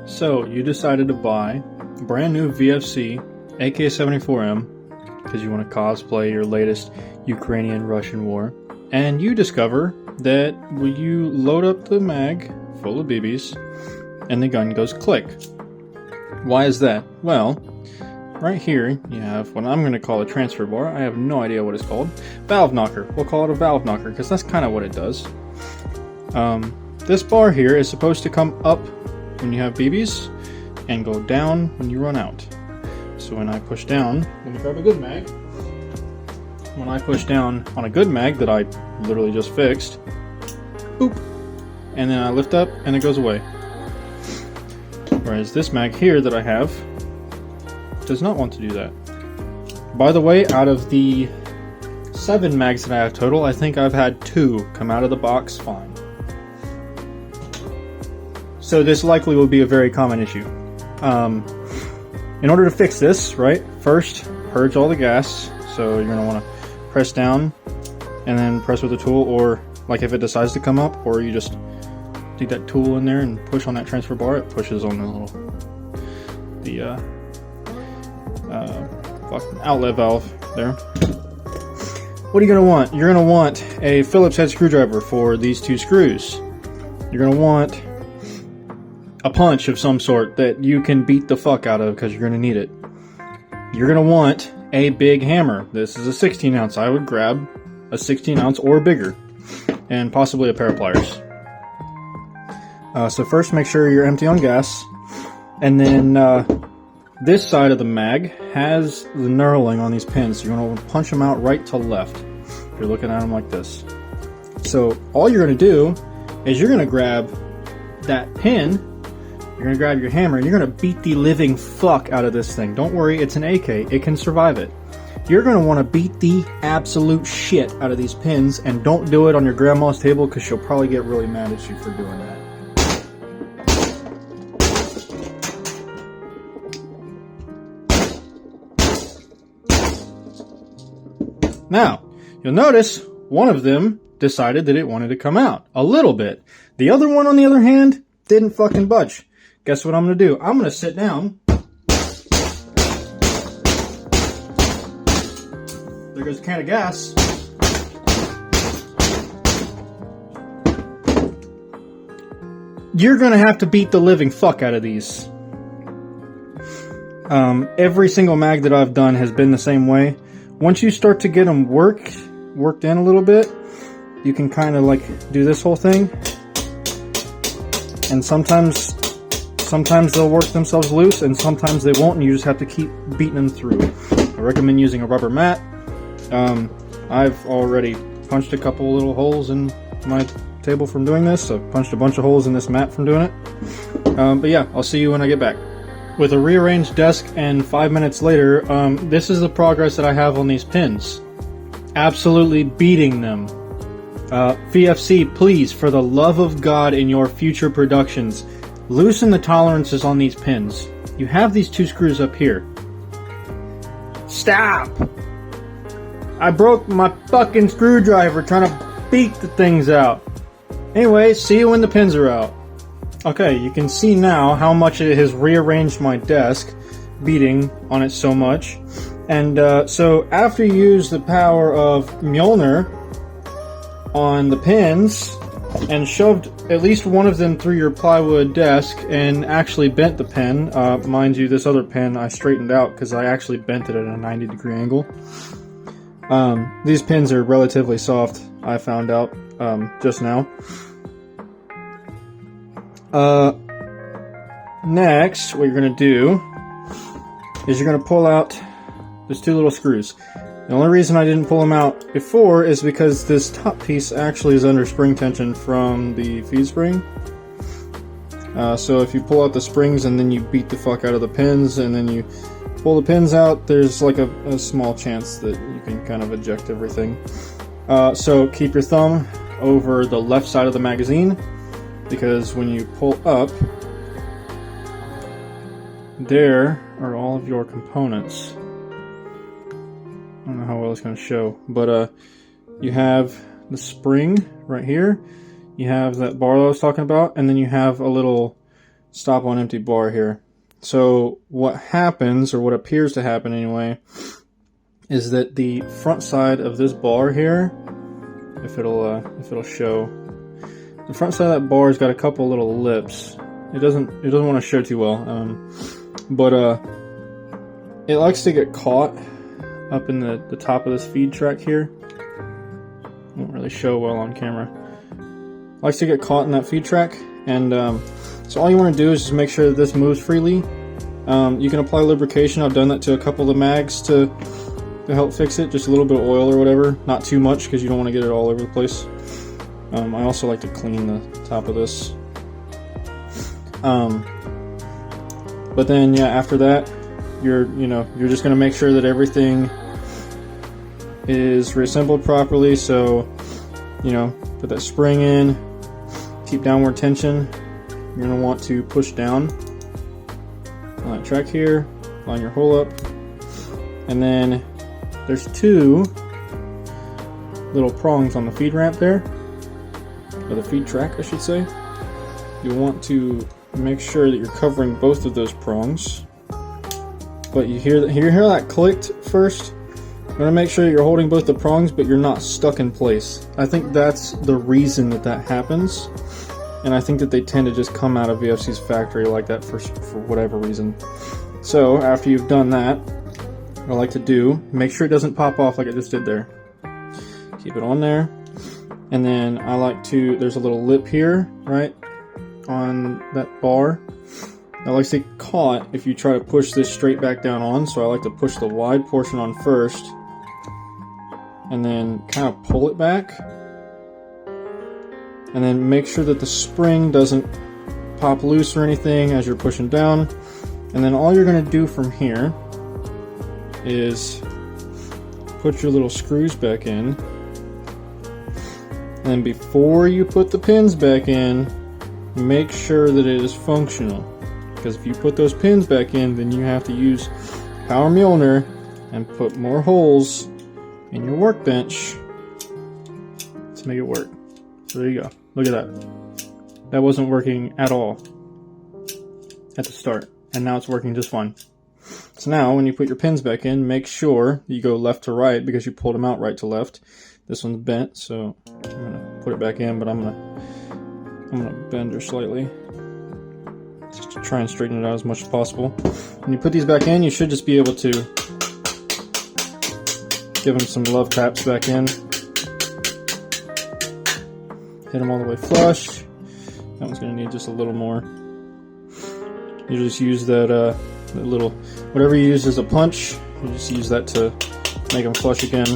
So, you decided to buy a brand new VFC AK-74M because you want to cosplay your latest Ukrainian-Russian war. And you discover that when you load up the mag full of BBs and the gun goes click. Why is that? Well, right here you have what I'm going to call a transfer bar. I have no idea what it's called. Valve knocker. We'll call it a valve knocker because that's kind of what it does. This bar here is supposed to come up when you have BBs and go down when you run out. So when I push down, let me grab a good mag. When I push down on a good mag that I literally just fixed, boop, and then I lift up and it goes away. Whereas this mag here that I have does not want to do that. By the way, out of the 7 mags that I have total, I think I've had 2 come out of the box fine. So this likely will be a very common issue. In order to fix this, right, first purge all the gas. So you're going to want to press down and then press with the tool, or like if it decides to come up, or you just take that tool in there and push on that transfer bar, it pushes on the outlet valve there. What are you going to want? You're going to want a Phillips head screwdriver for these 2 screws. You're going to want a punch of some sort that you can beat the fuck out of because you're going to need it. You're going to want a big hammer. This is a 16 ounce. I would grab a 16 ounce or bigger, and possibly a pair of pliers. So first make sure you're empty on gas, and then this side of the mag has the knurling on these pins. So you're going to punch them out right to left. You're looking at them like this. So all you're going to do is you're going to grab that pin. You're going to grab your hammer and you're going to beat the living fuck out of this thing. Don't worry, it's an AK. It can survive it. You're going to want to beat the absolute shit out of these pins, and don't do it on your grandma's table because she'll probably get really mad at you for doing that. Now, you'll notice one of them decided that it wanted to come out a little bit. The other one, on the other hand, didn't fucking budge. Guess what I'm going to do? I'm going to sit down. There goes a can of gas. You're going to have to beat the living fuck out of these. Every single mag that I've done has been the same way. Once you start to get them worked in a little bit, you can kind of like do this whole thing. And sometimes they'll work themselves loose, and sometimes they won't, and you just have to keep beating them through. I recommend using a rubber mat. I've already punched a couple little holes in my table from doing this. I've punched a bunch of holes in this mat from doing it. But yeah, I'll see you when I get back. With a rearranged desk and 5 minutes later, this is the progress that I have on these pins. Absolutely beating them. VFC, please, for the love of God, in your future productions, loosen the tolerances on these pins. You have these 2 screws up here. Stop! I broke my fucking screwdriver trying to beat the things out. Anyway, see you when the pins are out. Okay, you can see now how much it has rearranged my desk, beating on it so much. And so after you use the power of Mjolnir on the pins and shoved at least one of them through your plywood desk and actually bent the pin, mind you, this other pin I straightened out because I actually bent it at a 90-degree angle. These pins are relatively soft, I found out just now. Next, what you're going to do is you're going to pull out those 2 little screws. The only reason I didn't pull them out before is because this top piece actually is under spring tension from the feed spring. So if you pull out the springs and then you beat the fuck out of the pins and then you pull the pins out, there's like a small chance that you can kind of eject everything. So keep your thumb over the left side of the magazine, because when you pull up, there are all of your components. I don't know how well it's going to show, but you have the spring right here, you have that bar that I was talking about, and then you have a little stop on empty bar here. So what happens, or what appears to happen anyway, is that the front side of this bar here, if it'll show, the front side of that bar has got a couple little lips. It doesn't want to show too well, but it likes to get caught up in the top of this feed track here. Won't really show well on camera. Likes to get caught in that feed track, and so all you want to do is just make sure that this moves freely. You can apply lubrication. I've done that to a couple of the mags to help fix it. Just a little bit of oil or whatever, not too much because you don't want to get it all over the place. I also like to clean the top of this. But then yeah, after that, you're just going to make sure that everything is reassembled properly. So put that spring in, keep downward tension. You're going to want to push down on that track here, line your hole up, and then there's two little prongs on the feed ramp there, or the feed track I should say. You want to make sure that you're covering both of those prongs. But you hear that clicked first. You're going to make sure that you're holding both the prongs, but you're not stuck in place. I think that's the reason that happens. And I think that they tend to just come out of VFC's factory like that for whatever reason. So after you've done that, what I like to do, make sure it doesn't pop off like it just did there. Keep it on there. And then I like to, there's a little lip here, right, on that bar. That likes to get caught if you try to push this straight back down on. So I like to push the wide portion on first, and then kind of pull it back. And then make sure that the spring doesn't pop loose or anything as you're pushing down. And then all you're going to do from here is put your little screws back in. And then before you put the pins back in, make sure that it is functional. Because if you put those pins back in, then you have to use power Mjolnir and put more holes in your workbench to make it work. So there you go. Look at that. That wasn't working at all at the start, and now it's working just fine. So now when you put your pins back in, make sure you go left to right because you pulled them out right to left. This one's bent, so I'm gonna put it back in, but I'm gonna bend her slightly just to try and straighten it out as much as possible. When you put these back in, you should just be able to give them some love taps back in. Hit them all the way flush. That one's going to need just a little more. You just use that little, whatever you use as a punch, you just use that to make them flush again.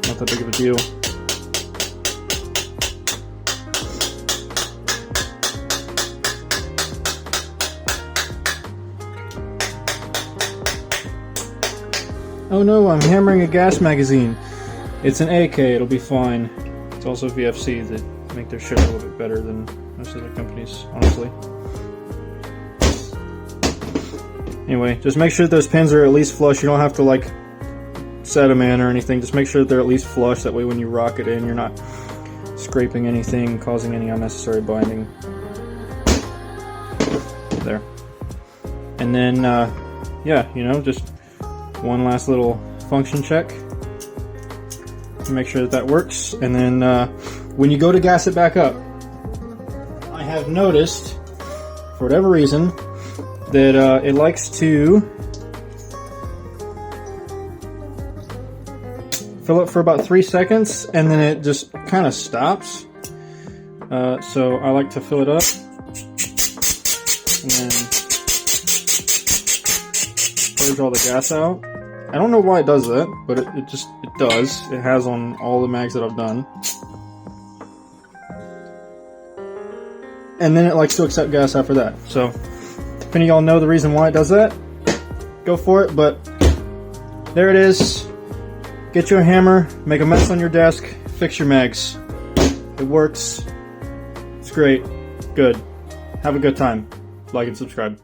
Not that big of a deal. Oh no, I'm hammering a gas magazine. It's an AK, it'll be fine. It's also VFC that make their shit a little bit better than most other companies, honestly. Anyway, just make sure that those pins are at least flush. You don't have to like set them in or anything. Just make sure that they're at least flush. That way when you rock it in, you're not scraping anything, causing any unnecessary binding. There. And then, yeah, just one last little function check to make sure that works. And then when you go to gas it back up, I have noticed, for whatever reason, that it likes to fill it for about 3 seconds and then it just kind of stops. So I like to fill it up and then purge all the gas out. I don't know why it does that, but it does. It has on all the mags that I've done. And then it likes to accept gas after that. So if any of y'all know the reason why it does that, go for it. But there it is. Get you a hammer, make a mess on your desk, fix your mags. It works. It's great. Good. Have a good time. Like and subscribe.